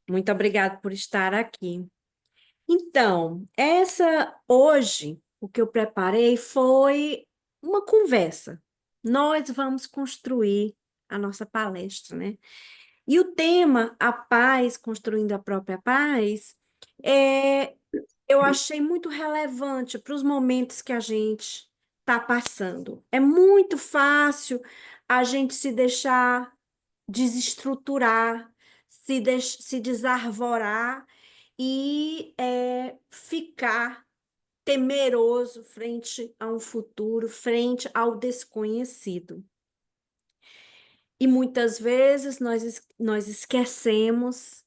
Muito obrigada por estar aqui. Então, essa hoje, o que eu preparei foi uma conversa. Nós vamos construir a nossa palestra, né? E o tema, a paz, construindo a própria paz, é, eu achei muito relevante para os momentos que a gente está passando. É muito fácil a gente se deixar desestruturar, se desarvorar e ficar temeroso frente a um futuro, frente ao desconhecido. E muitas vezes nós esquecemos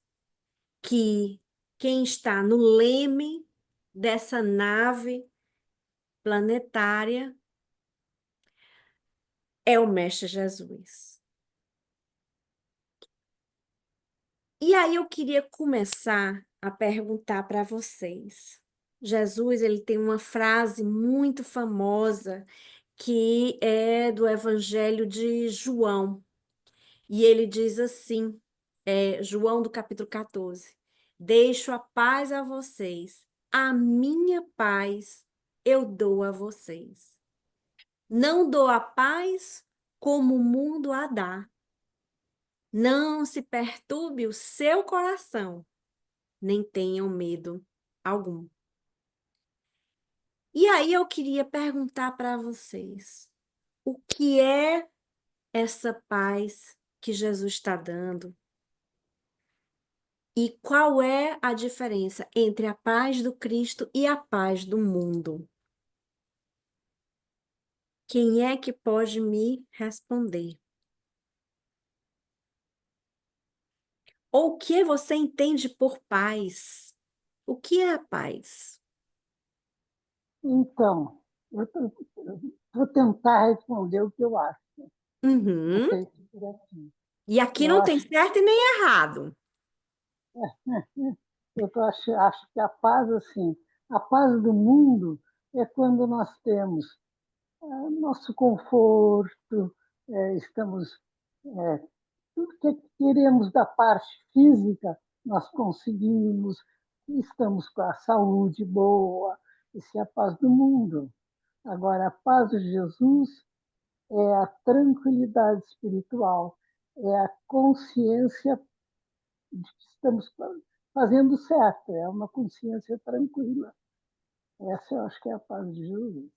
que quem está no leme dessa nave planetária é o Mestre Jesus. E aí eu queria começar a perguntar para vocês. Jesus, ele tem uma frase muito famosa que é do Evangelho de João. E ele diz assim, João do capítulo 14: Deixo a paz a vocês, a minha paz eu dou a vocês. Não dou a paz como o mundo a dá. Não se perturbe o seu coração, nem tenham medo algum. E aí eu queria perguntar para vocês, o que é essa paz que Jesus está dando? E qual é a diferença entre a paz do Cristo e a paz do mundo? Quem é que pode me responder? Ou o que você entende por paz? O que é a paz? Então, eu vou tentar responder o que eu acho. Vou Uhum. ter que ir por aqui. E aqui Eu não tem acho, certo e nem errado. acho que a paz, assim, a paz do mundo é quando nós temos nosso conforto, estamos, é, tudo que queremos da parte física, nós conseguimos, estamos com a saúde boa, isso é a paz do mundo. Agora, a paz de Jesus é a tranquilidade espiritual, é a consciência de que estamos fazendo certo, é uma consciência tranquila. Essa eu acho que é a paz de Jesus.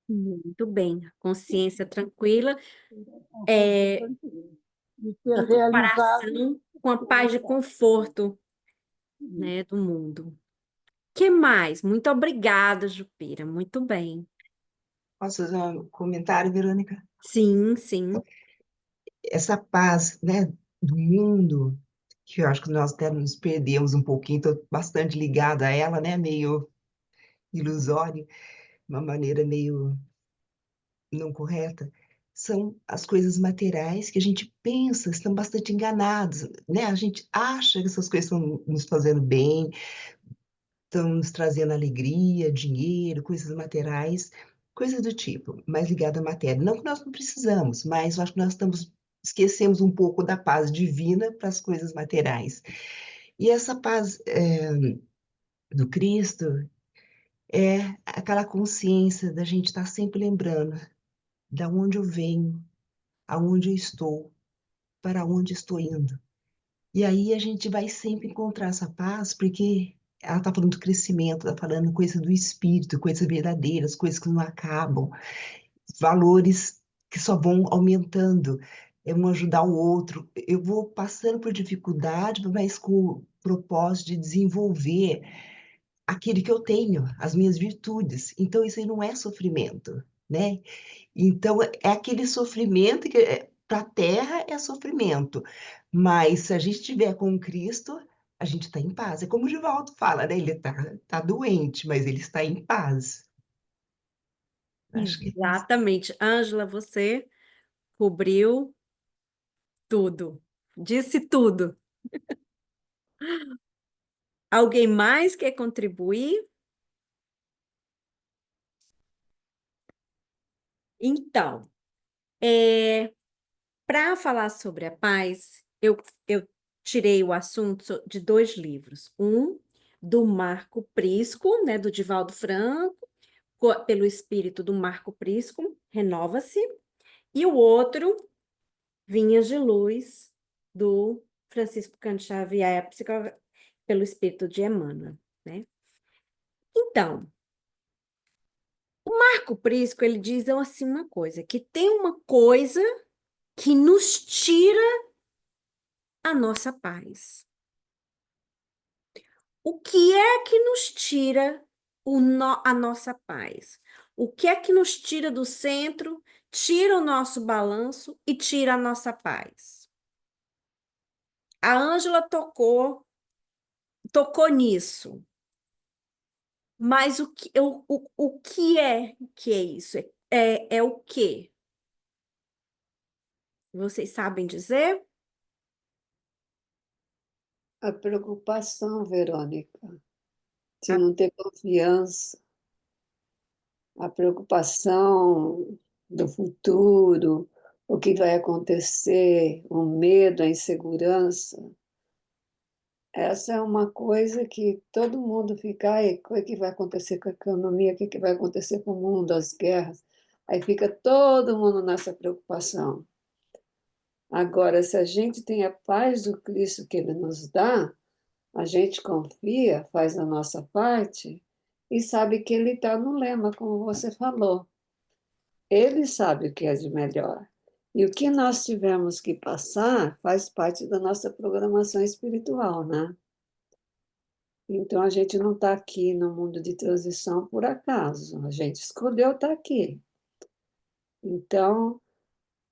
Muito bem. Consciência tranquila, A consciência é, tranquila. De ter em realizado comparação com a o paz de conforto, isso. né, do mundo. Que mais? Muito obrigada, Jupira. Muito bem. Posso fazer um comentário, Verônica? Sim, sim. Essa paz, né, do mundo, que eu acho que nós até nos perdemos um pouquinho, estou bastante ligada a ela, né, meio ilusória, uma maneira meio não correta, são as coisas materiais que a gente pensa, estão bastante enganados, né? A gente acha que essas coisas estão nos fazendo bem, estão nos trazendo alegria, dinheiro, coisas materiais, coisas do tipo, mais ligada à matéria. Não que nós não precisamos, mas eu acho que nós esquecemos um pouco da paz divina para as coisas materiais. E essa paz do Cristo é aquela consciência da gente estar sempre lembrando da onde eu venho, aonde eu estou, para onde estou indo. E aí a gente vai sempre encontrar essa paz, porque ela está falando do crescimento, está falando coisa do espírito, coisas verdadeiras, coisas que não acabam, valores que só vão aumentando, é um ajudar o outro. Eu vou passando por dificuldade, mas com o propósito de desenvolver aquilo que eu tenho, as minhas virtudes. Então isso aí não é sofrimento, né? Então, é aquele sofrimento que para a terra é sofrimento, mas se a gente estiver com Cristo, a gente está em paz. É como o Givaldo fala, né? Ele tá doente, mas ele está em paz. Acho que é isso. Exatamente. Ângela, você cobriu tudo. Disse tudo. Alguém mais quer contribuir? Então, para falar sobre a paz, eu tirei o assunto de 2 livros. Um do Marco Prisco, né, do Divaldo Franco, pelo espírito do Marco Prisco, Renova-se, e o outro, Vinhas de Luz, do Francisco Cândido Xavier, pelo espírito de Emmanuel, né? Então, Marco Prisco, ele diz assim uma coisa, que tem uma coisa que nos tira a nossa paz. O que é que nos tira a nossa paz? O que é que nos tira do centro, tira o nosso balanço e tira a nossa paz? A Ângela tocou nisso. Mas o que é isso? É o quê? Vocês sabem dizer? A preocupação, Verônica, de A- não ter confiança, a preocupação do futuro, o que vai acontecer, o medo, a insegurança. Essa é uma coisa que todo mundo fica, ai, o que vai acontecer com a economia, o que vai acontecer com o mundo, as guerras. Aí fica todo mundo nessa preocupação. Agora, se a gente tem a paz do Cristo que Ele nos dá, a gente confia, faz a nossa parte e sabe que Ele está no lema, como você falou. Ele sabe o que é de melhor. E o que nós tivemos que passar faz parte da nossa programação espiritual, né? Então a gente não está aqui no mundo de transição por acaso, a gente escolheu estar aqui. Então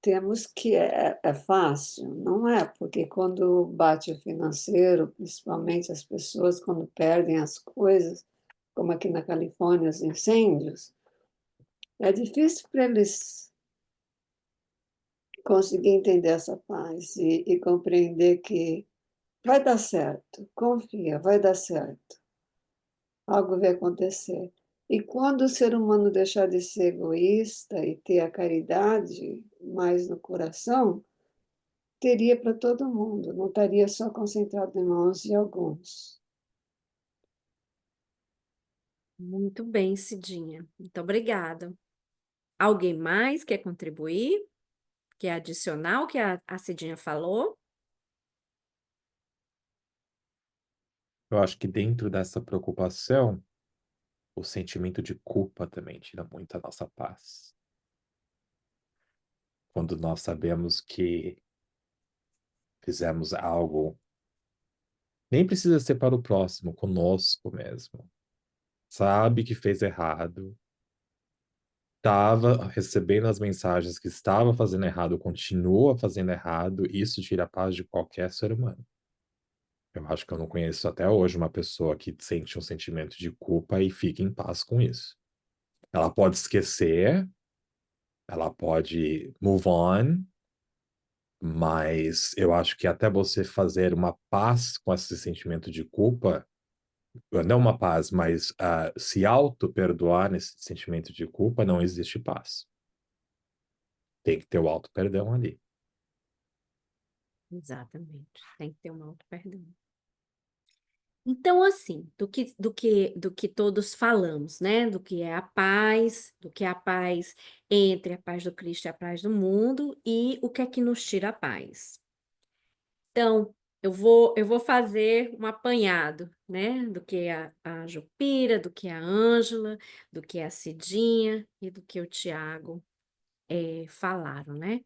temos que é fácil, não é? Porque quando bate o financeiro, principalmente as pessoas quando perdem as coisas, como aqui na Califórnia, os incêndios, é difícil para eles conseguir entender essa paz e compreender que vai dar certo, confia, vai dar certo, algo vai acontecer. E quando o ser humano deixar de ser egoísta e ter a caridade mais no coração, teria para todo mundo, não estaria só concentrado em mãos de alguns. Muito bem, Cidinha. Muito obrigada. Alguém mais quer contribuir? Quer adicionar o que a Cidinha falou? Eu acho que dentro dessa preocupação, o sentimento de culpa também tira muito a nossa paz. Quando nós sabemos que fizemos algo, nem precisa ser para o próximo, conosco mesmo. Sabe que fez errado, estava recebendo as mensagens que estava fazendo errado, continua fazendo errado, isso tira a paz de qualquer ser humano. Eu acho que eu não conheço até hoje uma pessoa que sente um sentimento de culpa e fica em paz com isso. Ela pode esquecer, ela pode move on, mas eu acho que até você fazer uma paz com esse sentimento de culpa, não uma paz, mas se auto-perdoar nesse sentimento de culpa, não existe paz. Tem que ter o auto-perdão ali. Exatamente. Tem que ter um auto-perdão. Então, assim, do que todos falamos, né? Do que é a paz, do que é a paz entre a paz do Cristo e a paz do mundo, e o que é que nos tira a paz. Então, eu vou fazer um apanhado, né? Do que a Jupira, do que a Ângela, do que a Cidinha e do que o Tiago falaram, né?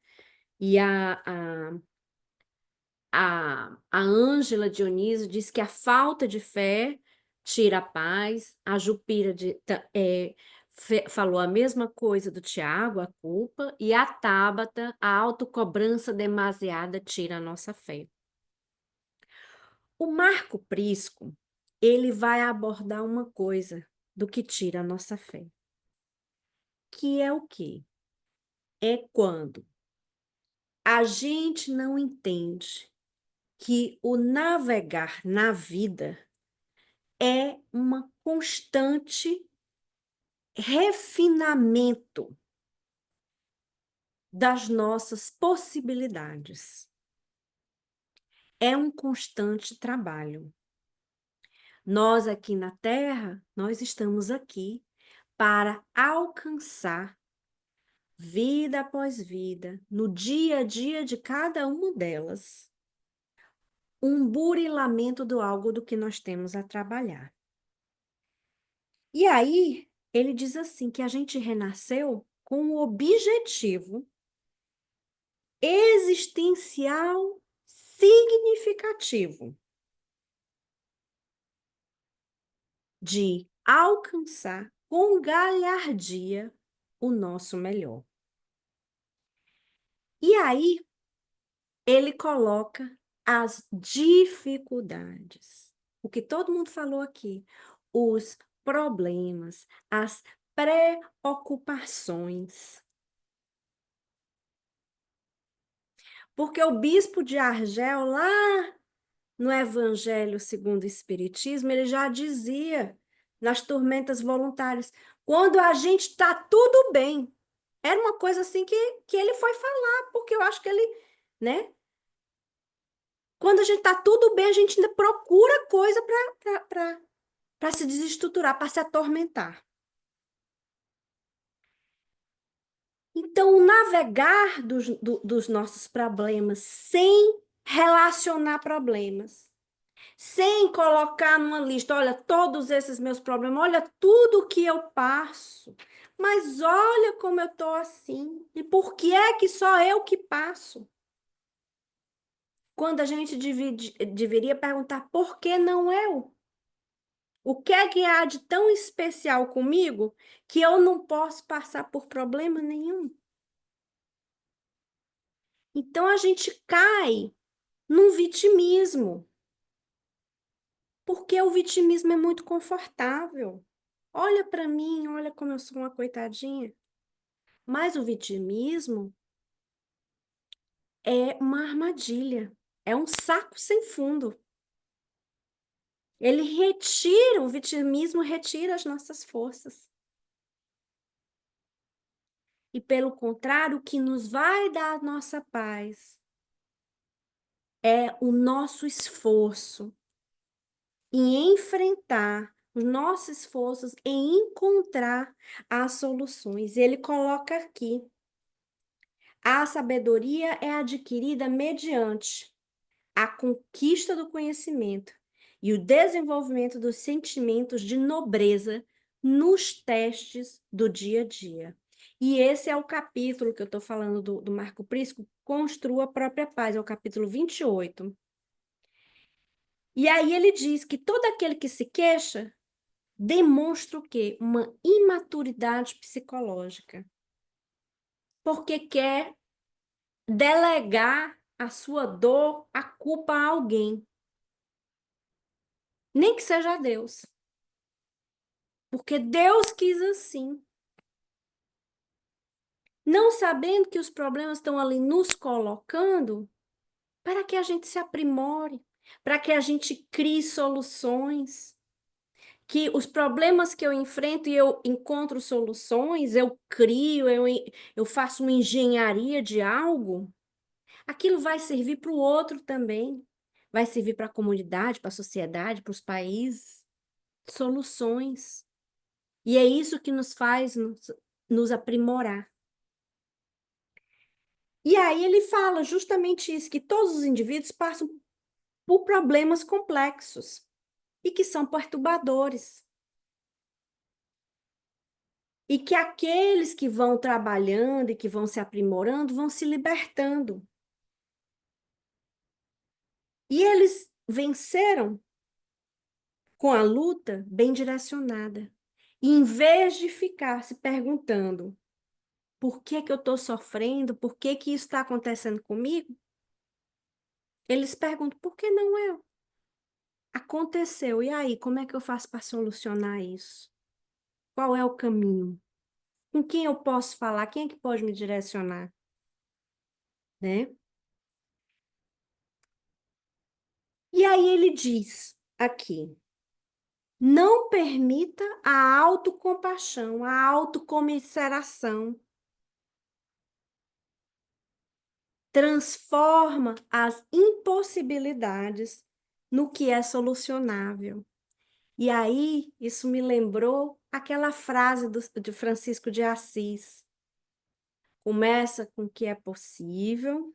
E a Ângela Dionísio diz que a falta de fé tira a paz. A Jupira falou a mesma coisa do Tiago, a culpa. E a Tabata, a autocobrança demasiada tira a nossa fé. O Marco Prisco, ele vai abordar uma coisa do que tira a nossa fé. Que é o quê? É quando a gente não entende que o navegar na vida é uma constante refinamento das nossas possibilidades. é um constante trabalho. Nós aqui na Terra, nós estamos aqui para alcançar vida após vida, no dia a dia de cada uma delas, um burilamento do algo do que nós temos a trabalhar. E aí, ele diz assim, que a gente renasceu com o objetivo existencial significativo de alcançar com galhardia o nosso melhor. E aí, ele coloca as dificuldades. O que todo mundo falou aqui, os problemas, as preocupações. Porque o bispo de Argel, lá no Evangelho segundo o Espiritismo, ele já dizia nas tormentas voluntárias, quando a gente está tudo bem. Era uma coisa assim que ele foi falar, porque eu acho que ele, né? Quando a gente está tudo bem, a gente ainda procura coisa para se desestruturar, para se atormentar. Então, o navegar dos nossos problemas sem relacionar problemas, sem colocar numa lista, olha, todos esses meus problemas, olha tudo que eu passo, mas olha como eu estou assim, e por que é que só eu que passo? Quando a gente deveria perguntar por que não eu? O que é que há de tão especial comigo que eu não posso passar por problema nenhum? Então a gente cai num vitimismo, porque o vitimismo é muito confortável. Olha para mim, olha como eu sou uma coitadinha. Mas o vitimismo é uma armadilha, é um saco sem fundo. O vitimismo retira as nossas forças. E pelo contrário, o que nos vai dar a nossa paz é o nosso esforço em enfrentar, os nossos esforços em encontrar as soluções. E ele coloca aqui: a sabedoria é adquirida mediante a conquista do conhecimento e o desenvolvimento dos sentimentos de nobreza nos testes do dia a dia. E esse é o capítulo que eu estou falando do Marco Prisco, Construa a Própria Paz, é o capítulo 28. E aí ele diz que todo aquele que se queixa demonstra o quê? Uma imaturidade psicológica. Porque quer delegar a sua dor, a culpa a alguém. Nem que seja a Deus. Porque Deus quis assim. Não sabendo que os problemas estão ali nos colocando para que a gente se aprimore, para que a gente crie soluções. Que os problemas que eu enfrento e eu encontro soluções, eu crio, eu faço uma engenharia de algo, aquilo vai servir para o outro também. Vai servir para a comunidade, para a sociedade, para os países. Soluções. E é isso que nos faz nos aprimorar. E aí ele fala justamente isso, que todos os indivíduos passam por problemas complexos e que são perturbadores. E que aqueles que vão trabalhando e que vão se aprimorando vão se libertando. E eles venceram com a luta bem direcionada. E em vez de ficar se perguntando por que que eu estou sofrendo, por que que isso está acontecendo comigo, eles perguntam, por que não eu? Aconteceu, e aí, como é que eu faço para solucionar isso? Qual é o caminho? Com quem eu posso falar? Quem é que pode me direcionar? Né? E aí ele diz aqui, não permita a autocompaixão, a autocomiseração. transforma as impossibilidades no que é solucionável. E aí, isso me lembrou aquela frase de Francisco de Assis. Começa com o que é possível,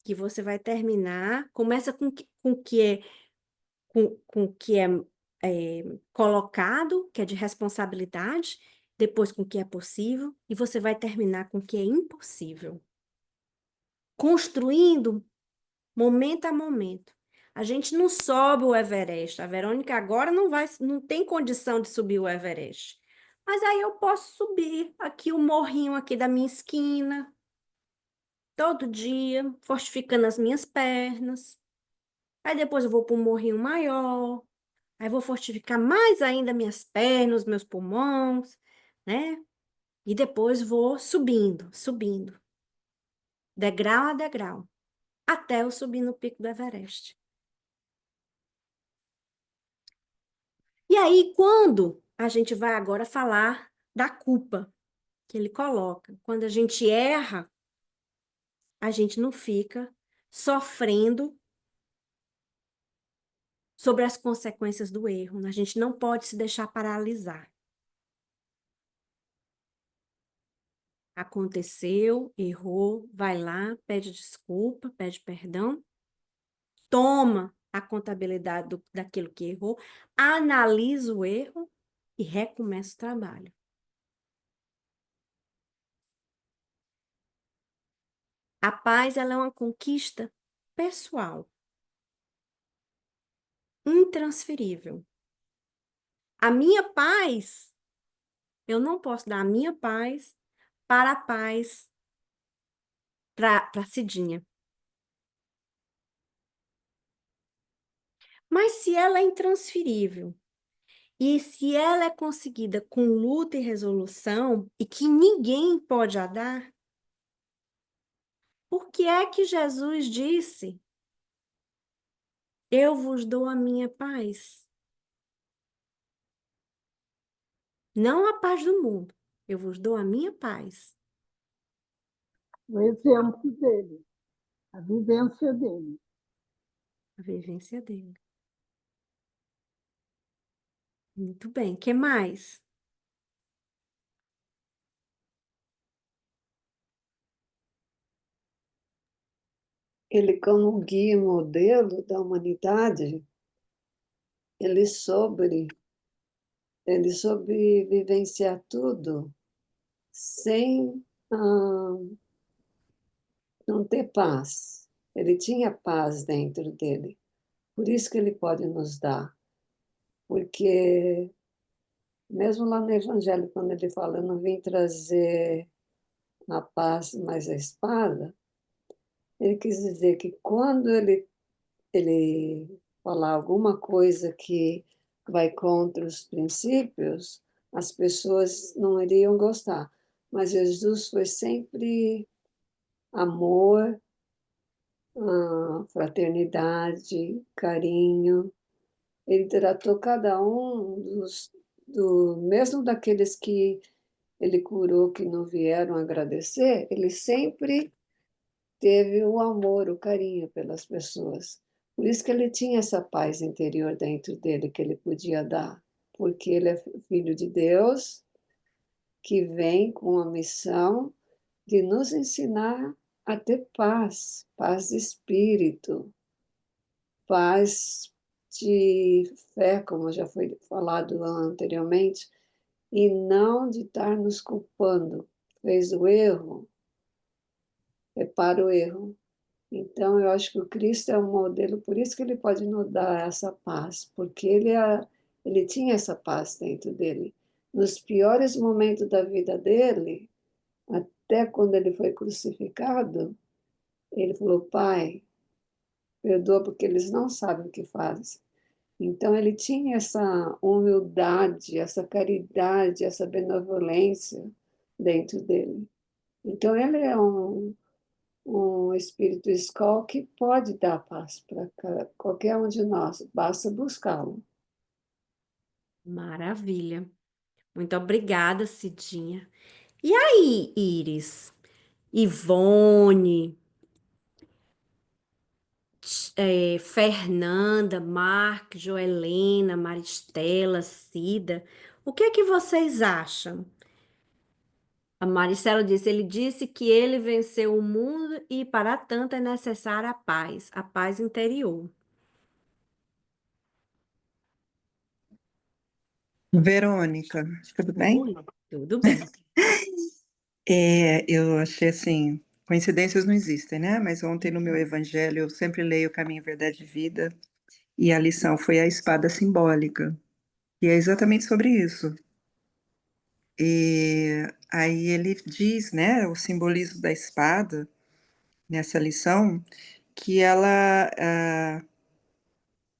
que você vai terminar. Começa com o que é, com o que é colocado, que é de responsabilidade, depois com o que é possível, e você vai terminar com o que é impossível. Construindo momento a momento. A gente não sobe o Everest. A Verônica agora não tem condição de subir o Everest. Mas aí eu posso subir aqui o morrinho aqui da minha esquina, todo dia, fortificando as minhas pernas. Aí depois eu vou para um morrinho maior. Aí vou fortificar mais ainda minhas pernas, meus pulmões, né? E depois vou subindo, subindo, degrau a degrau, até eu subir no pico do Everest. E aí, quando a gente vai agora falar da culpa que ele coloca, quando a gente erra, a gente não fica sofrendo sobre as consequências do erro, né? A gente não pode se deixar paralisar. Aconteceu, errou, vai lá, pede desculpa, pede perdão, toma a contabilidade daquilo que errou, analisa o erro e recomeça o trabalho. A paz, ela é uma conquista pessoal, intransferível. A minha paz, eu não posso dar a minha paz para a paz para Cidinha. Mas se ela é intransferível e se ela é conseguida com luta e resolução e que ninguém pode a dar, por que é que Jesus disse: Eu vos dou a minha paz? Não a paz do mundo, eu vos dou a minha paz. O exemplo dele, a vivência dele. A vivência dele. Muito bem. O que mais? Ele, como guia e modelo da humanidade, ele soube, ele soube vivenciar tudo sem não ter paz. Ele tinha paz dentro dele. Por isso que ele pode nos dar. Porque, mesmo lá no Evangelho, quando ele fala, eu não vim trazer a paz, mas a espada, ele quis dizer que quando ele falar alguma coisa que vai contra os princípios, as pessoas não iriam gostar. Mas Jesus foi sempre amor, fraternidade, carinho. Ele tratou cada um mesmo daqueles que ele curou que não vieram agradecer, ele sempre teve o amor, o carinho pelas pessoas. Por isso que ele tinha essa paz interior dentro dele que ele podia dar, porque ele é filho de Deus, que vem com a missão de nos ensinar a ter paz, paz de espírito, paz de fé, como já foi falado anteriormente, e não de estar nos culpando. Fez o erro, repara o erro. Então, eu acho que o Cristo é um modelo, por isso que ele pode nos dar essa paz, porque ele tinha essa paz dentro dele. Nos piores momentos da vida dele, até quando ele foi crucificado, ele falou: Pai, perdoa porque eles não sabem o que fazem. Então, ele tinha essa humildade, essa caridade, essa benevolência dentro dele. Então, ele é um espírito escola que pode dar paz para qualquer um de nós, basta buscá-lo. Maravilha. Muito obrigada, Cidinha. E aí, Iris? Ivone, Fernanda, Mark, Joelena, Maristela, Cida. O que é que vocês acham? A Maristela disse, ele disse que ele venceu o mundo e para tanto é necessária a paz interior. Verônica, tudo bem? Oi, tudo bem. Eu achei assim, coincidências não existem, né? Mas ontem no meu evangelho eu sempre leio Caminho, Verdade e Vida, e a lição foi a espada simbólica, e é exatamente sobre isso. E aí ele diz, né, o simbolismo da espada nessa lição, que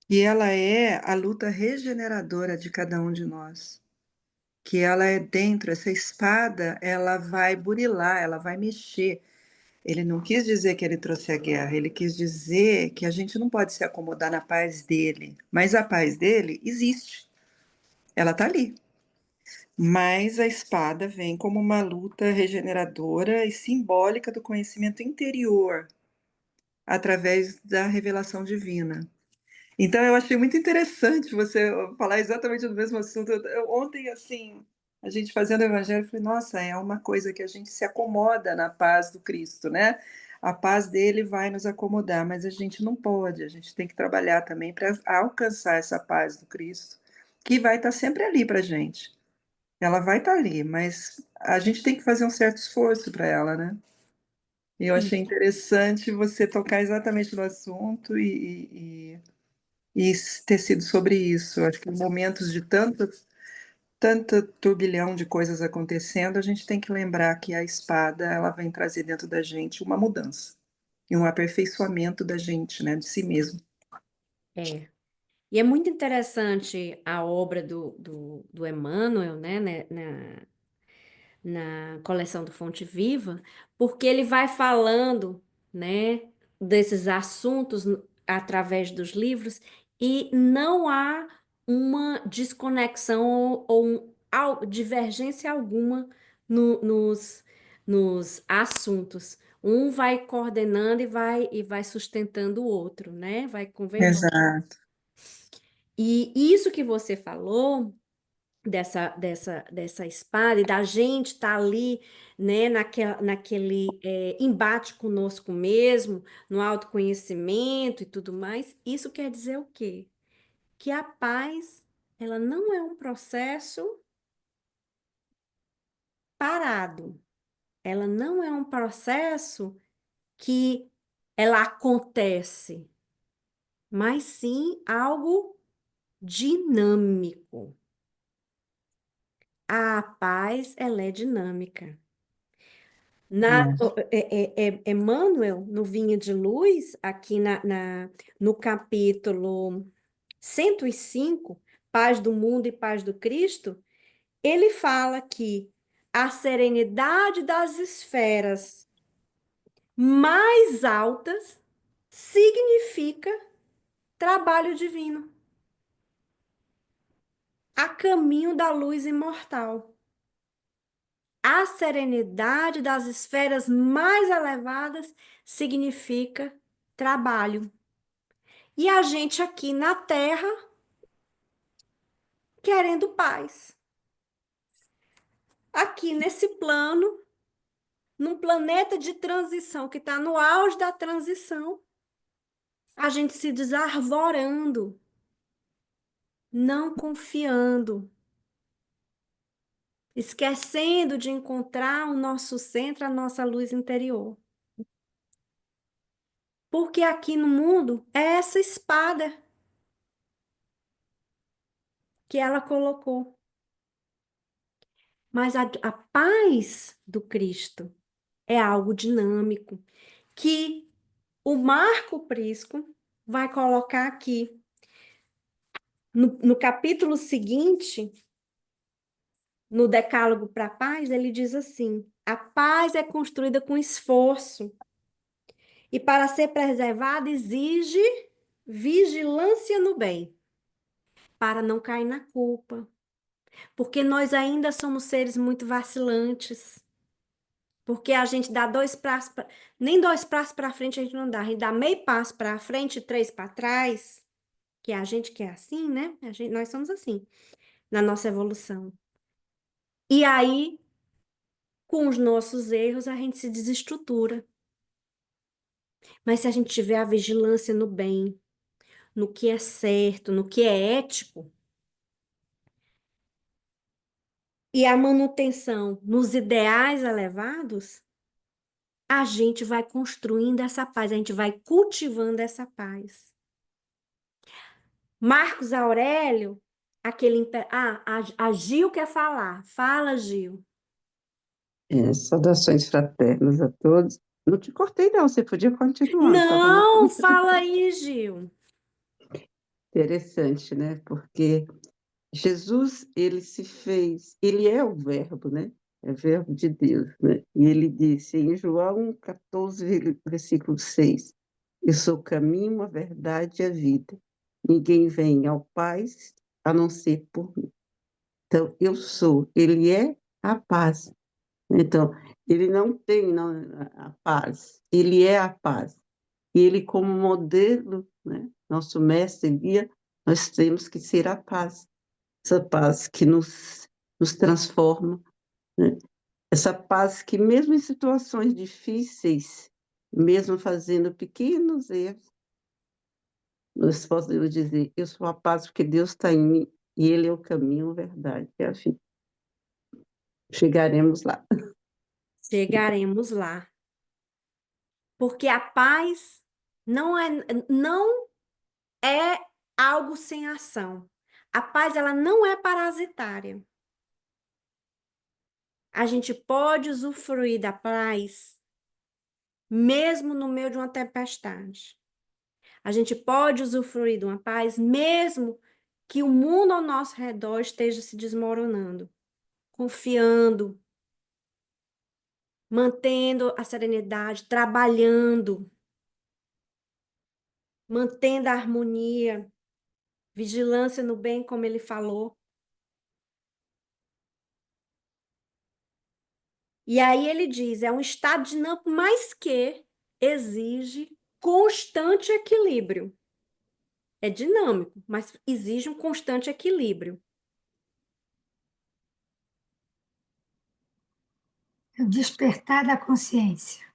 que ela é a luta regeneradora de cada um de nós. Que ela é dentro, essa espada, ela vai burilar, ela vai mexer. Ele não quis dizer que ele trouxe a guerra, ele quis dizer que a gente não pode se acomodar na paz dele, mas a paz dele existe, ela está ali. Mas a espada vem como uma luta regeneradora e simbólica do conhecimento interior, através da revelação divina. Então, eu achei muito interessante você falar exatamente do mesmo assunto. Ontem, assim, a gente fazendo o evangelho, eu falei, nossa, é uma coisa que a gente se acomoda na paz do Cristo, né? A paz dele vai nos acomodar, mas a gente não pode, a gente tem que trabalhar também para alcançar essa paz do Cristo, que vai estar sempre ali para a gente. Ela vai estar ali, mas a gente tem que fazer um certo esforço para ela, né? E eu achei interessante você tocar exatamente no assunto e ter sido sobre isso. Acho que em momentos de tanta turbilhão de coisas acontecendo, a gente tem que lembrar que a espada ela vem trazer dentro da gente uma mudança e um aperfeiçoamento da gente, né, de si mesmo. É. E é muito interessante a obra do Emmanuel, né, na coleção do Fonte Viva, porque ele vai falando, né, desses assuntos através dos livros e não há uma desconexão ou divergência alguma nos assuntos. Um vai coordenando e vai sustentando o outro, né? Vai conversando. Exato. E isso que você falou dessa espada e da gente estar ali, né, naquele embate conosco mesmo, no autoconhecimento e tudo mais, isso quer dizer o quê? Que a paz, ela não é um processo parado, ela não é um processo que ela acontece, mas sim algo dinâmico. A paz, ela é dinâmica. Emmanuel, no Vinha de Luz, aqui no capítulo 105, Paz do Mundo e Paz do Cristo, ele fala que a serenidade das esferas mais altas significa trabalho divino, a caminho da luz imortal. A serenidade das esferas mais elevadas significa trabalho. E a gente aqui na Terra querendo paz. Aqui nesse plano, num planeta de transição que está no auge da transição, a gente se desarvorando, não confiando, esquecendo de encontrar o nosso centro, a nossa luz interior. Porque aqui no mundo é essa espada que ela colocou. Mas a paz do Cristo é algo dinâmico que o Marco Prisco vai colocar aqui. No capítulo seguinte, no Decálogo para a Paz, ele diz assim: a paz é construída com esforço e, para ser preservada, exige vigilância no bem, para não cair na culpa, porque nós ainda somos seres muito vacilantes. Porque a gente dá nem 2 passos para frente a gente não dá, a gente dá meio passo para frente e 3 para trás, que é a gente que é assim, né? Nós somos assim, na nossa evolução. E aí, com os nossos erros, a gente se desestrutura. Mas se a gente tiver a vigilância no bem, no que é certo, no que é ético, e a manutenção nos ideais elevados, a gente vai construindo essa paz, a gente vai cultivando essa paz. Marcos Aurélio, a Gil quer falar. Fala, Gil. Saudações fraternas a todos. Não te cortei, não, você podia continuar, estava Não, anotando. fala aí, Gil. Interessante, né? Porque Jesus, ele se fez, ele é o verbo, né? É verbo de Deus, né? E ele disse em João 14, versículo 6, eu sou o caminho, a verdade e a vida. Ninguém vem ao Pai a não ser por mim. Então, eu sou, ele é a paz. Então, ele não tem a paz, ele é a paz. E ele, como modelo, né, nosso mestre guia, nós temos que ser a paz. Essa paz que nos transforma, né? Essa paz que, mesmo em situações difíceis, mesmo fazendo pequenos erros, nós podemos dizer: eu sou a paz porque Deus está em mim e Ele é o caminho, a verdade e a vida. Chegaremos lá. Chegaremos lá. Porque a paz não é algo sem ação. A paz, ela não é parasitária. A gente pode usufruir da paz mesmo no meio de uma tempestade. A gente pode usufruir de uma paz mesmo que o mundo ao nosso redor esteja se desmoronando, confiando, mantendo a serenidade, trabalhando, mantendo a harmonia, vigilância no bem, como ele falou. E aí ele diz, é um estado dinâmico, mas que exige constante equilíbrio. É dinâmico, mas exige um constante equilíbrio. O despertar da consciência.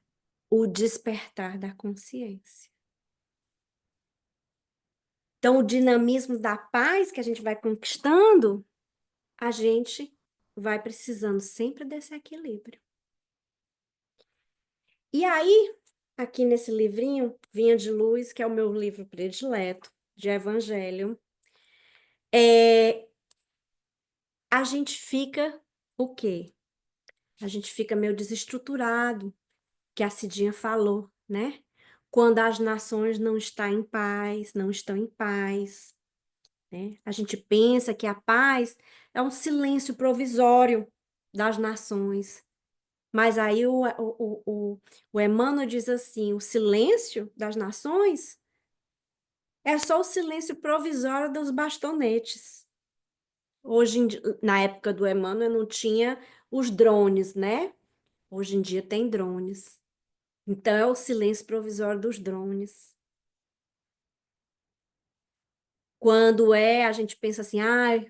O despertar da consciência. Então, o dinamismo da paz que a gente vai conquistando, a gente vai precisando sempre desse equilíbrio. E aí, aqui nesse livrinho, Vinha de Luz, que é o meu livro predileto de Evangelho, a gente fica o quê? A gente fica meio desestruturado, que a Cidinha falou, né? Quando as nações não estão em paz, não estão em paz, né? A gente pensa que a paz é um silêncio provisório das nações. Mas aí o Emmanuel diz assim: o silêncio das nações é só o silêncio provisório dos bastonetes. Hoje, na época do Emmanuel, não tinha os drones, né? Hoje em dia tem drones. Então, é o silêncio provisório dos drones. Quando a gente pensa assim,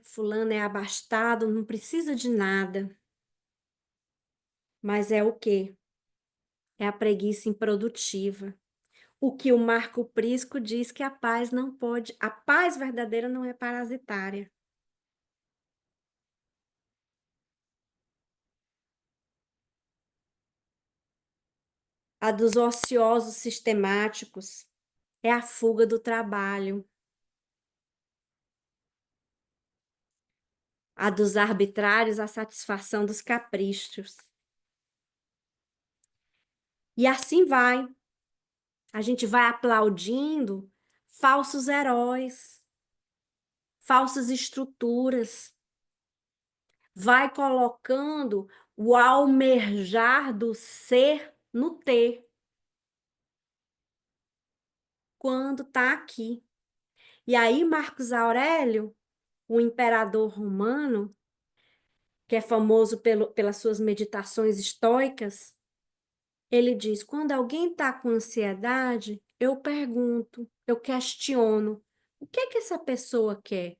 fulano é abastado, não precisa de nada. Mas é o quê? É a preguiça improdutiva. O que o Marco Prisco diz que a paz não pode, a paz verdadeira não é parasitária. A dos ociosos sistemáticos é a fuga do trabalho. A dos arbitrários, a satisfação dos caprichos. E assim vai. A gente vai aplaudindo falsos heróis, falsas estruturas. Vai colocando o almejar do ser no ter. Quando está aqui. E aí, Marcos Aurélio, o imperador romano, que é famoso pelas suas meditações estoicas, Ele diz: quando alguém está com ansiedade, eu pergunto, eu questiono, o que é que essa pessoa quer?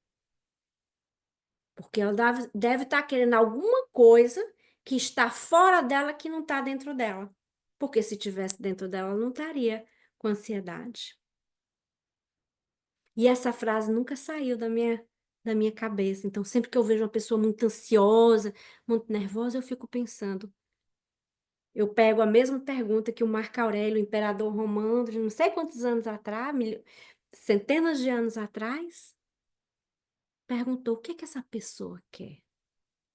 Porque ela deve estar querendo alguma coisa que está fora dela que não está dentro dela. Porque se tivesse dentro dela, ela não estaria com ansiedade. E essa frase nunca saiu da minha cabeça. Então, sempre que eu vejo uma pessoa muito ansiosa, muito nervosa, eu fico pensando. Eu pego a mesma pergunta que o Marco Aurélio, o imperador romano, de não sei quantos anos atrás, centenas de anos atrás, perguntou: o que é que essa pessoa quer?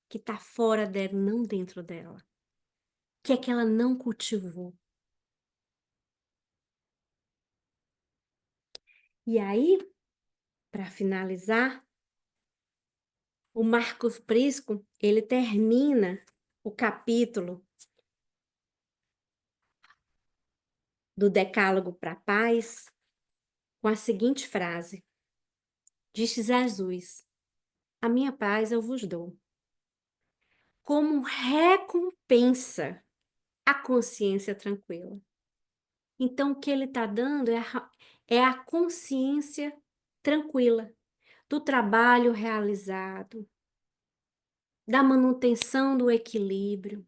Que está fora dela, não dentro dela. O que é que ela não cultivou? E aí, para finalizar, o Marcos Prisco, ele termina o capítulo do Decálogo para a Paz com a seguinte frase: disse Jesus, a minha paz eu vos dou, como recompensa a consciência tranquila. Então, o que ele está dando é a consciência tranquila do trabalho realizado, da manutenção do equilíbrio,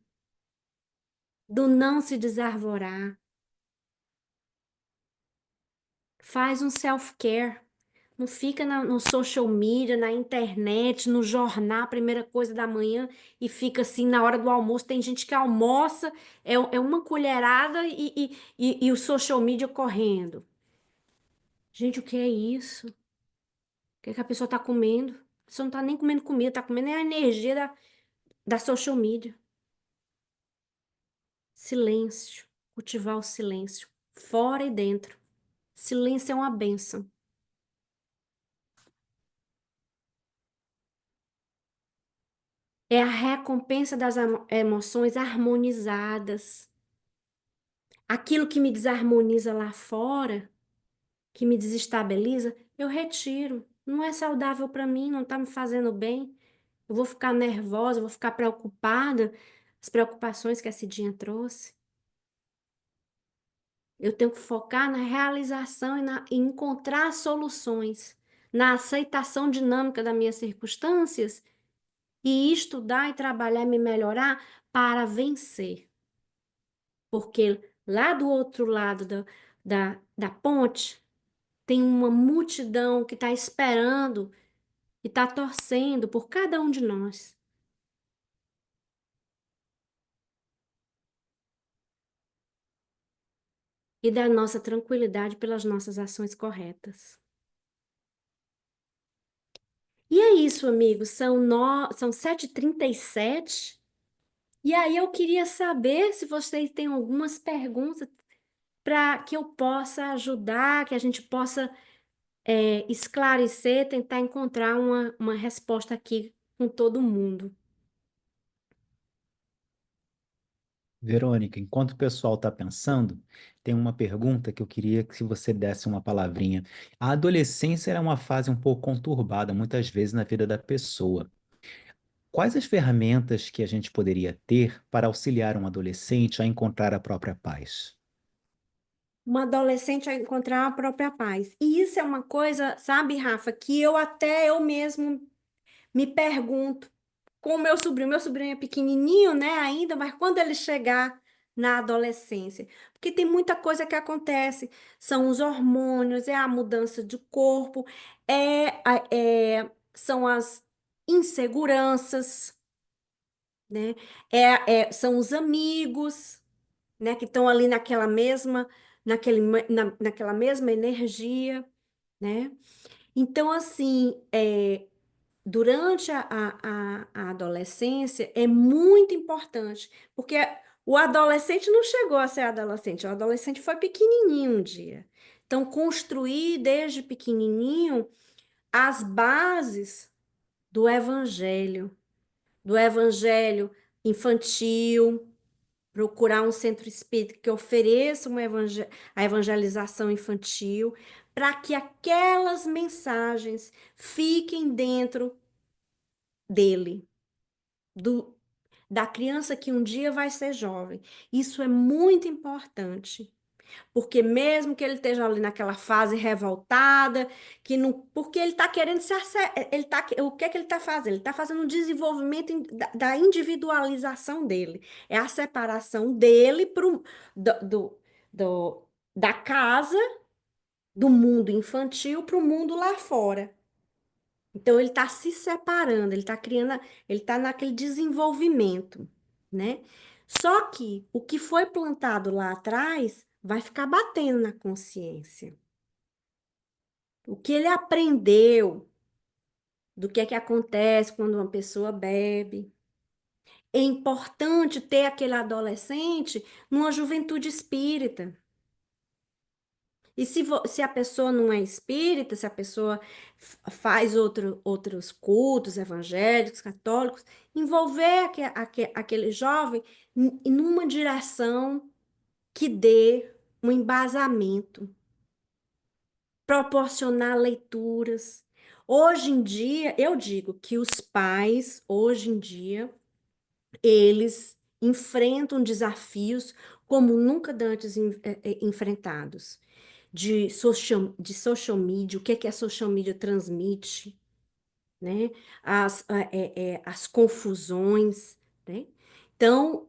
do não se desarvorar. Faz um self-care. Não fica no social media, na internet, no jornal, primeira coisa da manhã, e fica assim na hora do almoço. Tem gente que almoça, é uma colherada e o social media correndo. Gente, o que é isso? O que é que a pessoa está comendo? A pessoa não está nem comendo comida, está comendo a energia da social media. Silêncio, cultivar o silêncio, fora e dentro. Silêncio é uma bênção. É a recompensa das emoções harmonizadas. Aquilo que me desarmoniza lá fora, que me desestabiliza, eu retiro. Não é saudável para mim, não está me fazendo bem. Eu vou ficar nervosa, eu vou ficar preocupada, as preocupações que a Cidinha trouxe. Eu tenho que focar na realização e encontrar soluções, na aceitação dinâmica das minhas circunstâncias e estudar e trabalhar e me melhorar para vencer. Porque lá do outro lado da ponte tem uma multidão que está esperando e está torcendo por cada um de nós. E da nossa tranquilidade pelas nossas ações corretas. E é isso, amigos. São 7h37. E aí eu queria saber se vocês têm algumas perguntas para que eu possa ajudar, que a gente possa esclarecer, tentar encontrar uma resposta aqui com todo mundo. Verônica, enquanto o pessoal está pensando, tem uma pergunta que eu queria que você desse uma palavrinha. A adolescência era uma fase um pouco conturbada, muitas vezes, na vida da pessoa. Quais as ferramentas que a gente poderia ter para auxiliar um adolescente a encontrar a própria paz? Uma adolescente a encontrar a própria paz. E isso é uma coisa, sabe, Rafa, que eu mesmo me pergunto com o meu sobrinho é pequenininho, né, ainda, mas quando ele chegar na adolescência, porque tem muita coisa que acontece, são os hormônios, é a mudança de corpo, são as inseguranças, né, são os amigos, né, que estão ali naquela mesma energia, né? Então, assim, durante a adolescência é muito importante, porque o adolescente não chegou a ser adolescente, o adolescente foi pequenininho um dia. Então, construir desde pequenininho as bases do evangelho infantil, procurar um centro espírita que ofereça a evangelização infantil, para que aquelas mensagens fiquem dentro dele, do, da criança que um dia vai ser jovem. Isso é muito importante. Porque mesmo que ele esteja ali naquela fase revoltada, que não, porque ele está querendo ele tá, o que é que ele está fazendo? Ele está fazendo um desenvolvimento da individualização dele. É a separação dele do, do, da casa, do mundo infantil para o mundo lá fora. Então ele está se separando, ele está criando, ele está naquele desenvolvimento, né? Só que o que foi plantado lá atrás vai ficar batendo na consciência. O que ele aprendeu do que é que acontece quando uma pessoa bebe. É importante ter aquele adolescente numa juventude espírita. E se a pessoa não é espírita, se a pessoa faz outros cultos evangélicos, católicos, envolver aquele jovem numa direção que dê um embasamento, proporcionar leituras. Hoje em dia, eu digo que os pais, hoje em dia, eles enfrentam desafios como nunca antes enfrentados. De social media, o que é que a social media transmite, né? As confusões, né? Então,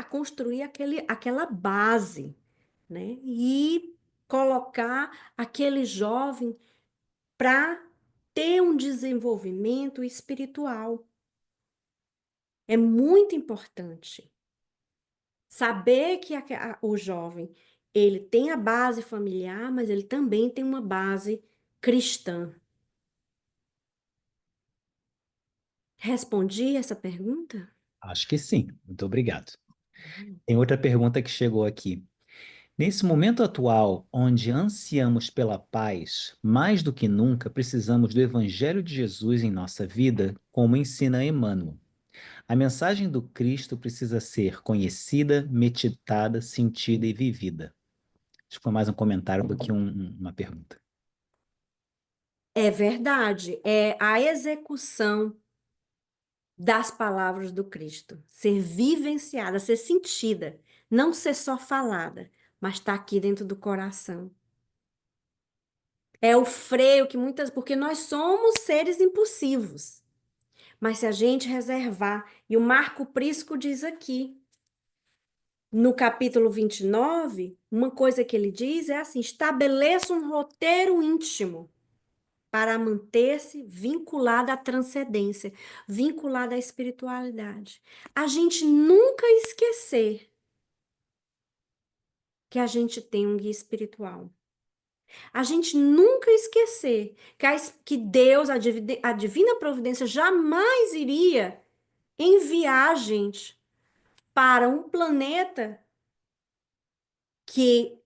construir aquela base, né? E colocar aquele jovem para ter um desenvolvimento espiritual. É muito importante saber que o jovem, ele tem a base familiar, mas ele também tem uma base cristã. Respondi essa pergunta? Acho que sim. Muito obrigado. Tem outra pergunta que chegou aqui. Nesse momento atual, onde ansiamos pela paz, mais do que nunca precisamos do Evangelho de Jesus em nossa vida, como ensina Emmanuel. A mensagem do Cristo precisa ser conhecida, meditada, sentida e vivida. Acho que foi mais um comentário do que uma pergunta. É verdade, é a execução das palavras do Cristo, ser vivenciada, ser sentida, não ser só falada, mas está aqui dentro do coração. É o freio que porque nós somos seres impulsivos, mas se a gente reservar, e o Marco Prisco diz aqui, no capítulo 29, uma coisa que ele diz é assim: estabeleça um roteiro íntimo para manter-se vinculado à transcendência, vinculado à espiritualidade. A gente nunca esquecer que a gente tem um guia espiritual. A gente nunca esquecer que Deus, a divina providência, jamais iria enviar a gente para um planeta que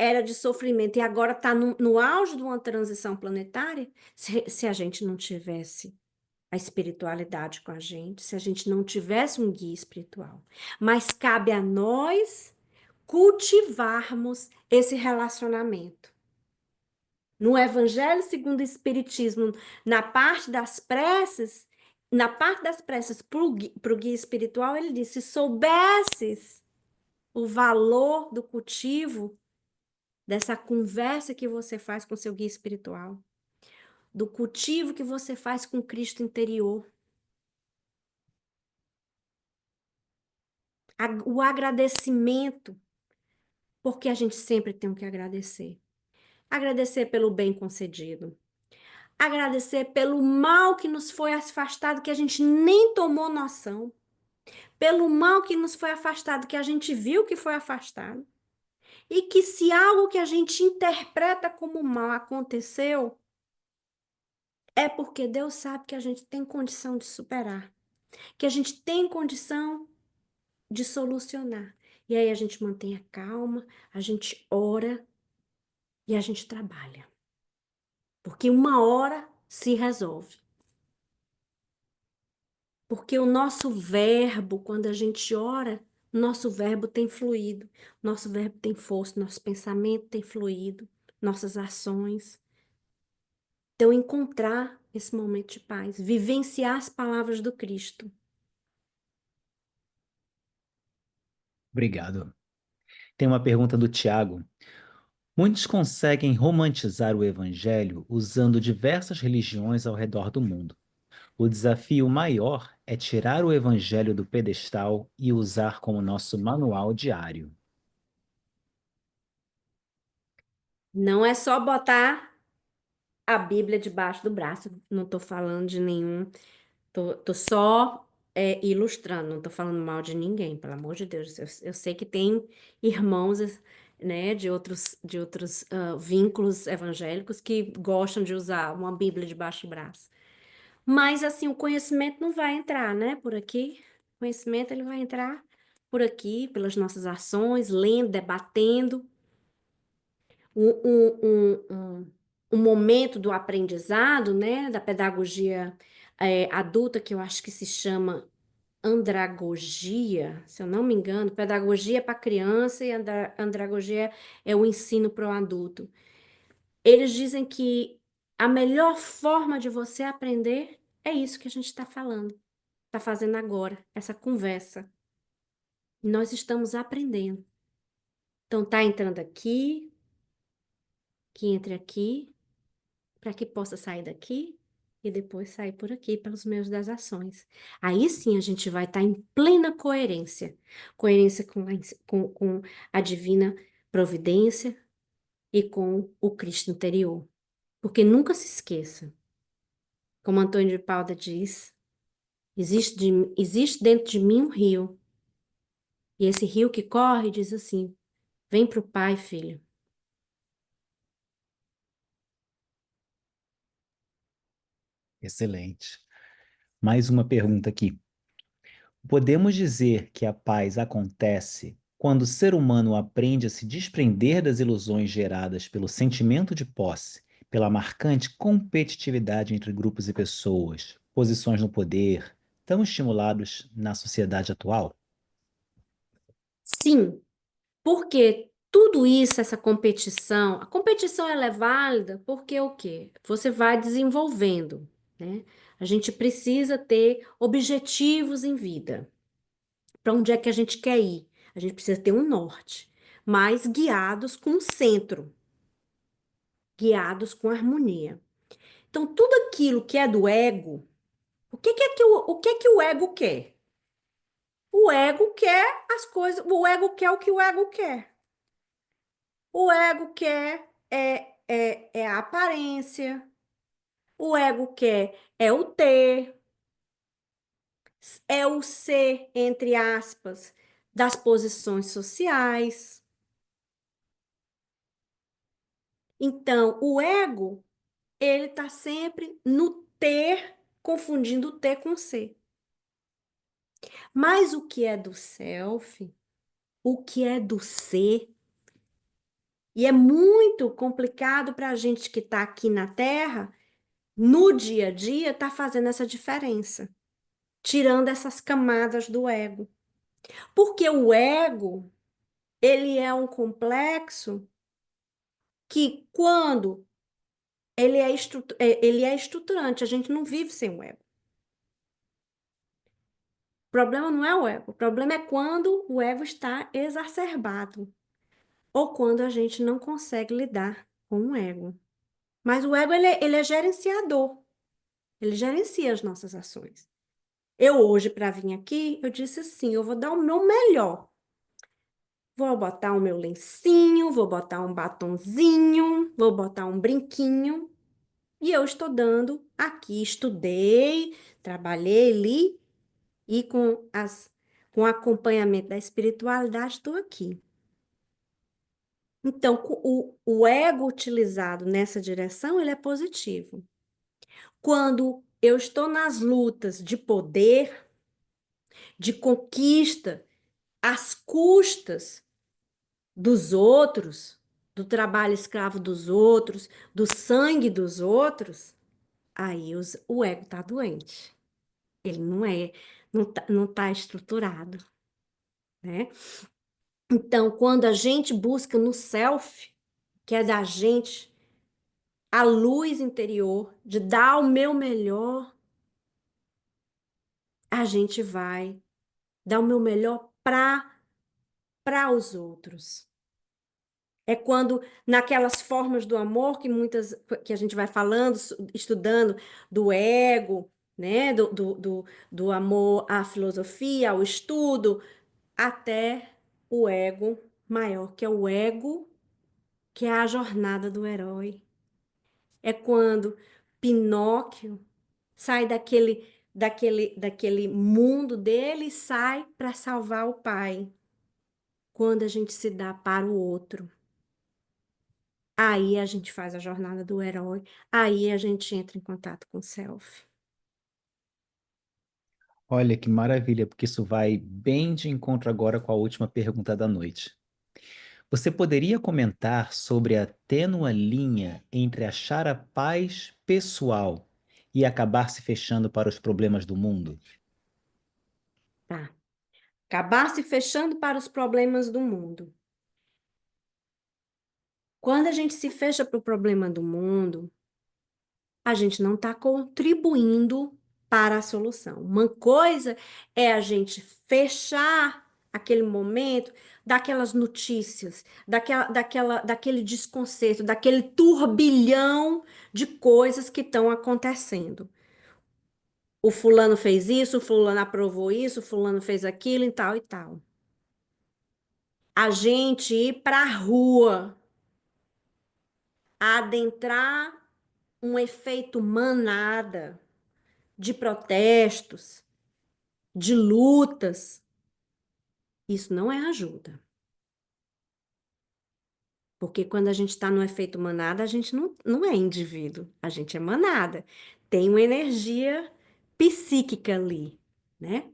era de sofrimento e agora está no auge de uma transição planetária, se a gente não tivesse a espiritualidade com a gente, se a gente não tivesse um guia espiritual. Mas cabe a nós cultivarmos esse relacionamento. No Evangelho segundo o Espiritismo, na parte das preces para o guia espiritual, ele diz: se soubesses o valor do cultivo, dessa conversa que você faz com seu guia espiritual, do cultivo que você faz com Cristo interior, o agradecimento, porque a gente sempre tem que agradecer. Agradecer pelo bem concedido. Agradecer pelo mal que nos foi afastado, que a gente nem tomou noção. Pelo mal que nos foi afastado, que a gente viu que foi afastado. E que se algo que a gente interpreta como mal aconteceu, é porque Deus sabe que a gente tem condição de superar. Que a gente tem condição de solucionar. E aí a gente mantém a calma, a gente ora e a gente trabalha. Porque uma hora se resolve. Porque o nosso verbo, quando a gente ora, nosso verbo tem fluído, nosso verbo tem força, nosso pensamento tem fluído, nossas ações. Então, encontrar esse momento de paz, vivenciar as palavras do Cristo. Obrigado. Tem uma pergunta do Tiago. Muitos conseguem romantizar o evangelho usando diversas religiões ao redor do mundo. O desafio maior é tirar o evangelho do pedestal e usar como nosso manual diário. Não é só botar a Bíblia debaixo do braço, não estou falando de nenhum, tô só ilustrando, não estou falando mal de ninguém, pelo amor de Deus. Eu sei que tem irmãos, né, de outros vínculos evangélicos que gostam de usar uma Bíblia debaixo do braço. Mas, assim, o conhecimento não vai entrar, né, por aqui. O conhecimento, ele vai entrar por aqui, pelas nossas ações, lendo, debatendo. Um momento do aprendizado, né, da pedagogia adulta, que eu acho que se chama andragogia, se eu não me engano, pedagogia para criança e andragogia é o ensino para o adulto. Eles dizem que a melhor forma de você aprender é isso que a gente está falando, está fazendo agora, essa conversa. Nós estamos aprendendo. Então, tá entrando aqui, que entre aqui, para que possa sair daqui e depois sair por aqui pelos meios das ações. Aí sim a gente vai estar em plena coerência, coerência com a divina providência e com o Cristo interior. Porque nunca se esqueça, como Antônio de Paulo diz, existe dentro de mim um rio, e esse rio que corre diz assim: vem para o Pai, filho. Excelente. Mais uma pergunta aqui. Podemos dizer que a paz acontece quando o ser humano aprende a se desprender das ilusões geradas pelo sentimento de posse, pela marcante competitividade entre grupos e pessoas, posições no poder, tão estimulados na sociedade atual? Sim, porque tudo isso, essa competição, a competição ela é válida porque o quê? Você vai desenvolvendo, né? A gente precisa ter objetivos em vida. Para onde é que a gente quer ir? A gente precisa ter um norte, mas guiados com um centro, guiados com harmonia. Então, tudo aquilo que é do ego, o que é que o ego quer? O ego quer as coisas, o ego quer o que o ego quer. O ego quer é a aparência, o ego quer é o ter, é o ser, entre aspas, das posições sociais. Então, o ego, ele tá sempre no ter, confundindo o ter com o ser. Mas o que é do self, o que é do ser, e é muito complicado para a gente que está aqui na Terra, no dia a dia, tá fazendo essa diferença, tirando essas camadas do ego. Porque o ego, ele é um complexo que quando ele é estruturante, a gente não vive sem o ego. O problema não é o ego, o problema é quando o ego está exacerbado ou quando a gente não consegue lidar com o ego. Mas o ego, ele é gerenciador, ele gerencia as nossas ações. Eu hoje, para vir aqui, eu disse assim, eu vou dar o meu melhor. Vou botar o meu lencinho, vou botar um batonzinho, vou botar um brinquinho. E eu estou dando aqui, estudei, trabalhei, li e com acompanhamento da espiritualidade estou aqui. Então, o ego utilizado nessa direção, ele é positivo. Quando eu estou nas lutas de poder, de conquista, às custas dos outros, do trabalho escravo dos outros, do sangue dos outros, aí o ego está doente. Ele não tá estruturado, né? Então, quando a gente busca no self, que é da gente, a luz interior, de dar o meu melhor, a gente vai dar o meu melhor para para os outros. É quando, naquelas formas do amor que a gente vai falando, estudando, do ego, né? Do amor à filosofia, ao estudo, até o ego maior, que é o ego, que é a jornada do herói. É quando Pinóquio sai daquele mundo dele e sai para salvar o pai. Quando a gente se dá para o outro. Aí a gente faz a jornada do herói, aí a gente entra em contato com o self. Olha que maravilha, porque isso vai bem de encontro agora com a última pergunta da noite. Você poderia comentar sobre a tênue linha entre achar a paz pessoal e acabar se fechando para os problemas do mundo? Tá. Acabar se fechando para os problemas do mundo. Quando a gente se fecha para o problema do mundo, a gente não está contribuindo para a solução. Uma coisa é a gente fechar aquele momento daquelas notícias, daquele desconcerto, daquele turbilhão de coisas que estão acontecendo. O fulano fez isso, o fulano aprovou isso, o fulano fez aquilo e tal e tal. A gente ir para a rua, adentrar um efeito manada de protestos, de lutas, isso não é ajuda. Porque quando a gente está no efeito manada, a gente não é indivíduo, a gente é manada. Tem uma energia psíquica ali, né?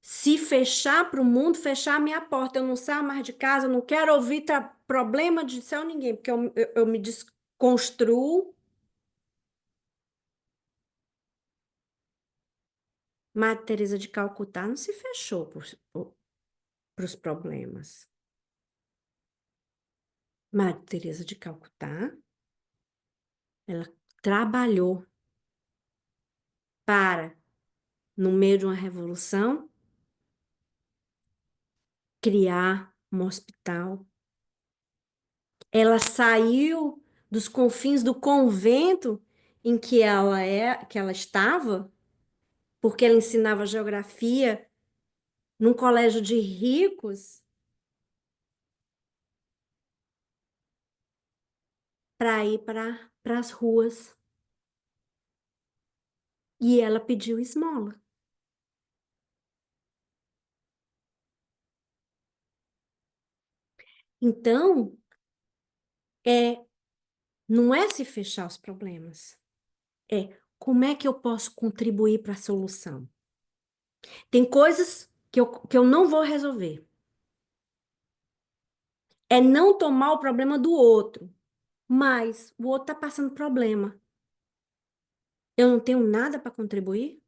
Se fechar para o mundo, fechar a minha porta, eu não saio mais de casa, eu não quero ouvir problema de céu ninguém, porque eu me desconstruo. Madre Teresa de Calcutá não se fechou para os problemas. Madre Teresa de Calcutá, ela trabalhou para, no meio de uma revolução, criar um hospital. Ela saiu dos confins do convento em que ela estava, porque ela ensinava geografia num colégio de ricos, para ir para as ruas. E ela pediu esmola. Então, é, não é se fechar os problemas, é como é que eu posso contribuir para a solução. Tem coisas que eu não vou resolver. É não tomar o problema do outro, mas o outro está passando problema. Eu não tenho nada para contribuir?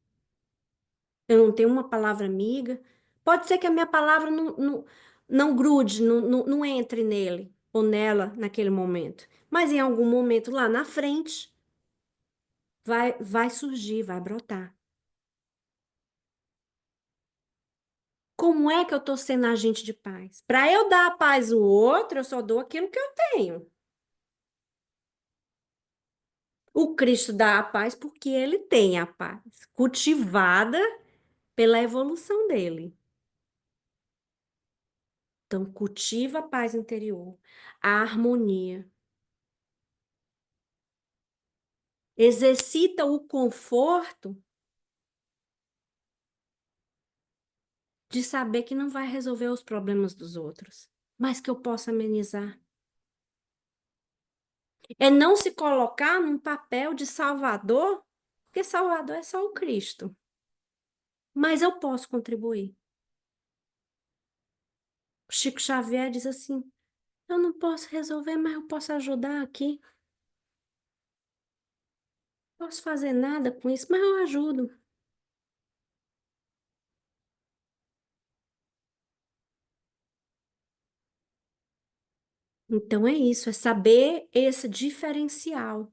Eu não tenho uma palavra amiga? Pode ser que a minha palavra não grude, não entre nele ou nela naquele momento. Mas em algum momento lá na frente vai surgir, vai brotar. Como é que eu estou sendo agente de paz? Para eu dar a paz ao outro, eu só dou aquilo que eu tenho. O Cristo dá a paz porque ele tem a paz, cultivada pela evolução dele. Então, cultiva a paz interior, a harmonia. Exercita o conforto de saber que não vai resolver os problemas dos outros, mas que eu possa amenizar. É não se colocar num papel de salvador, porque salvador é só o Cristo. Mas eu posso contribuir. O Chico Xavier diz assim: eu não posso resolver, mas eu posso ajudar aqui. Não posso fazer nada com isso, mas eu ajudo. Então é isso, é saber esse diferencial.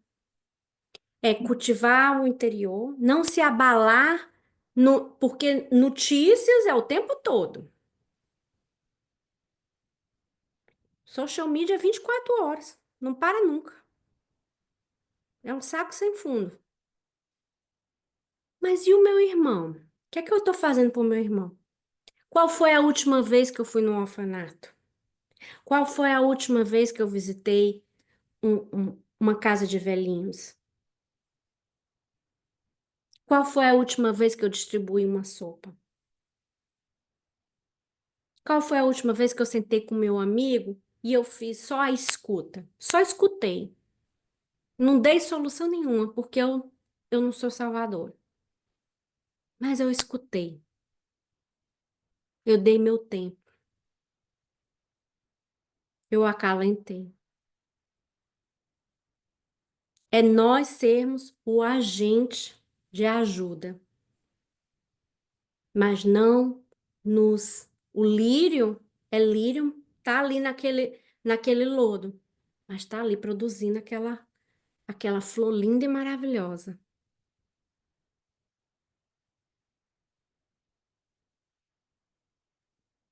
É cultivar o interior, não se abalar Porque notícias é o tempo todo. Social media é 24 horas. Não para nunca. É um saco sem fundo. Mas e o meu irmão? O que é que eu tô fazendo pro meu irmão? Qual foi a última vez que eu fui no orfanato? Qual foi a última vez que eu visitei uma casa de velhinhos? Qual foi a última vez que eu distribuí uma sopa? Qual foi a última vez que eu sentei com meu amigo e eu fiz só a escuta? Só escutei. Não dei solução nenhuma, porque eu não sou salvador. Mas eu escutei. Eu dei meu tempo. Eu acalentei. É nós sermos o agente de ajuda, mas não nos. O lírio é lírio, tá ali naquele lodo, mas tá ali produzindo aquela flor linda e maravilhosa.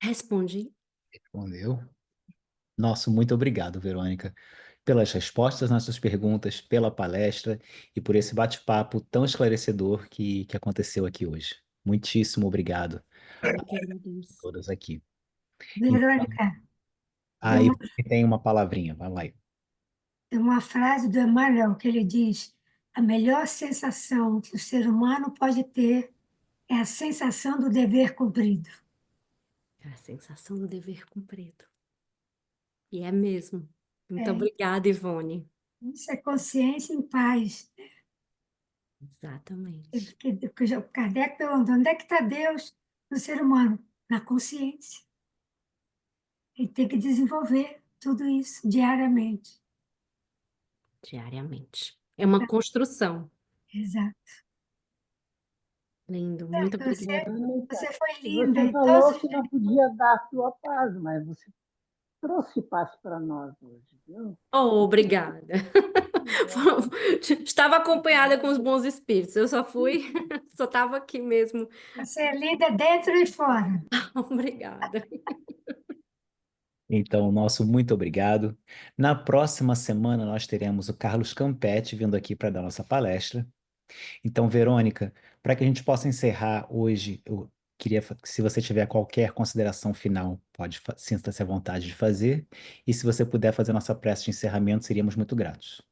Respondi. Respondeu. Nosso muito obrigado, Verônica, pelas respostas às nossas perguntas, pela palestra e por esse bate-papo tão esclarecedor que aconteceu aqui hoje. Muitíssimo obrigado Eu a que agradeço. todos aqui. Então, Verônica, tem aí uma, tem uma palavrinha, vai lá. tem uma frase do Emmanuel que ele diz: a melhor sensação que o ser humano pode ter é a sensação do dever cumprido. É a sensação do dever cumprido. E é mesmo. Muito É, obrigada, Ivone. isso é consciência em paz. Exatamente. Que o Kardec perguntou: onde é que está Deus no ser humano? Na consciência. Ele tem que desenvolver tudo isso diariamente. Diariamente. É uma construção. Exato. Lindo. Muito Certo, obrigada. você foi linda Você em todos falou os que não podia dar a sua paz, mas você trouxe paz para nós hoje, viu? Oh, obrigada. Estava acompanhada com os bons espíritos. Eu só fui, só estava aqui mesmo. Você é linda dentro e fora. Obrigada. Então, nosso muito obrigado. Na próxima semana, nós teremos o Carlos Campetti vindo aqui para dar nossa palestra. Então, Verônica, para que a gente possa encerrar hoje, eu queria, se você tiver qualquer consideração final, pode, sinta-se à vontade de fazer. E se você puder fazer nossa prece de encerramento, seríamos muito gratos.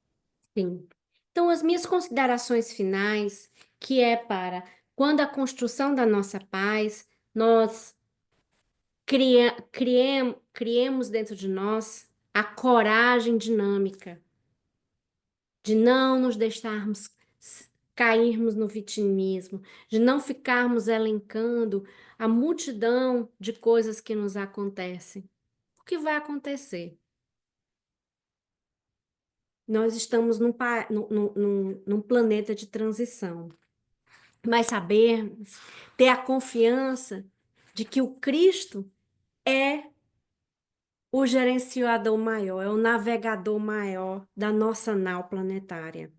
Sim. Então, as minhas considerações finais, que é para quando a construção da nossa paz, nós criemos dentro de nós a coragem dinâmica de não nos deixarmos cairmos no vitimismo, de não ficarmos elencando a multidão de coisas que nos acontecem. O que vai acontecer? Nós estamos num planeta de transição, mas saber, ter a confiança de que o Cristo é o gerenciador maior, é o navegador maior da nossa nau planetária.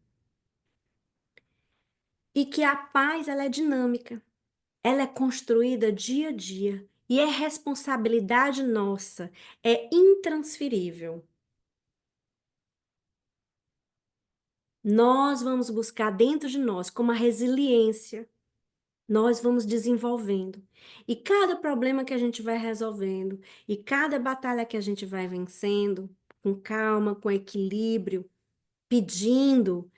E que a paz ela é dinâmica, ela é construída dia a dia e é responsabilidade nossa, é intransferível. Nós vamos buscar dentro de nós como a resiliência, nós vamos desenvolvendo. E cada problema que a gente vai resolvendo, e cada batalha que a gente vai vencendo, com calma, com equilíbrio, pedindo,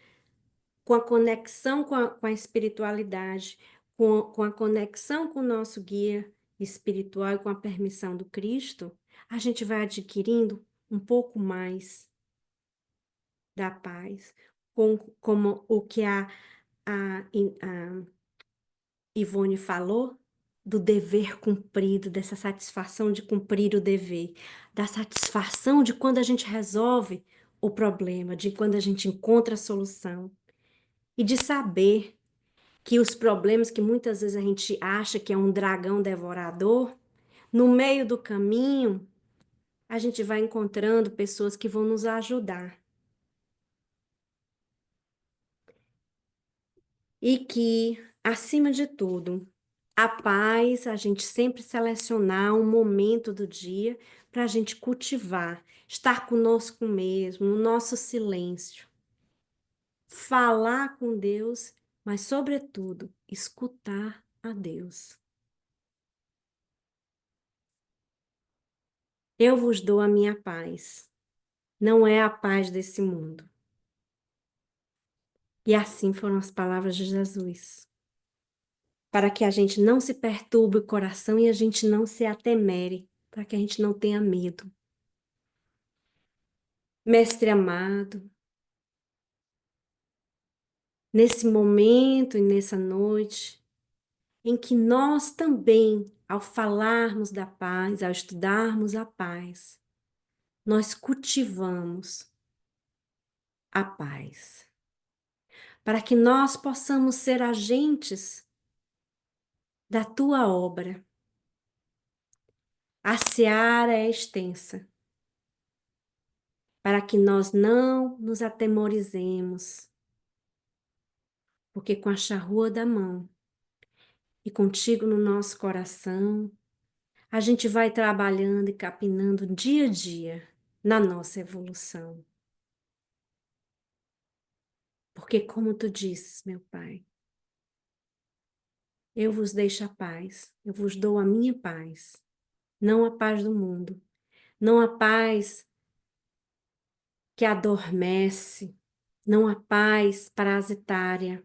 com a conexão com a espiritualidade, com a conexão com o nosso guia espiritual e com a permissão do Cristo, a gente vai adquirindo um pouco mais da paz, como o que a Ivone falou, do dever cumprido, dessa satisfação de cumprir o dever, da satisfação de quando a gente resolve o problema, de quando a gente encontra a solução, e de saber que os problemas que muitas vezes a gente acha que é um dragão devorador, no meio do caminho, a gente vai encontrando pessoas que vão nos ajudar. E que acima de tudo, a paz, a gente sempre selecionar um momento do dia para a gente cultivar, estar conosco mesmo, no nosso silêncio, falar com Deus, mas, sobretudo, escutar a Deus. Eu vos dou a minha paz, não é a paz desse mundo. E assim foram as palavras de Jesus. Para que a gente não se perturbe o coração e a gente não se atemere, para que a gente não tenha medo. Mestre amado, nesse momento e nessa noite, em que nós também, ao falarmos da paz, ao estudarmos a paz, nós cultivamos a paz, para que nós possamos ser agentes da tua obra. A seara é extensa, para que nós não nos atemorizemos, porque com a charrua da mão e contigo no nosso coração, a gente vai trabalhando e capinando dia a dia na nossa evolução. Porque como tu dizes, meu Pai, eu vos deixo a paz, eu vos dou a minha paz, não a paz do mundo, não a paz que adormece, não a paz parasitária,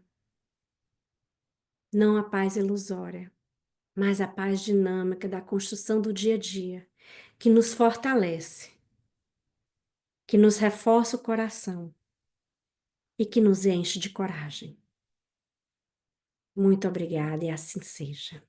não a paz ilusória, mas a paz dinâmica da construção do dia a dia, que nos fortalece, que nos reforça o coração e que nos enche de coragem. Muito obrigada e assim seja.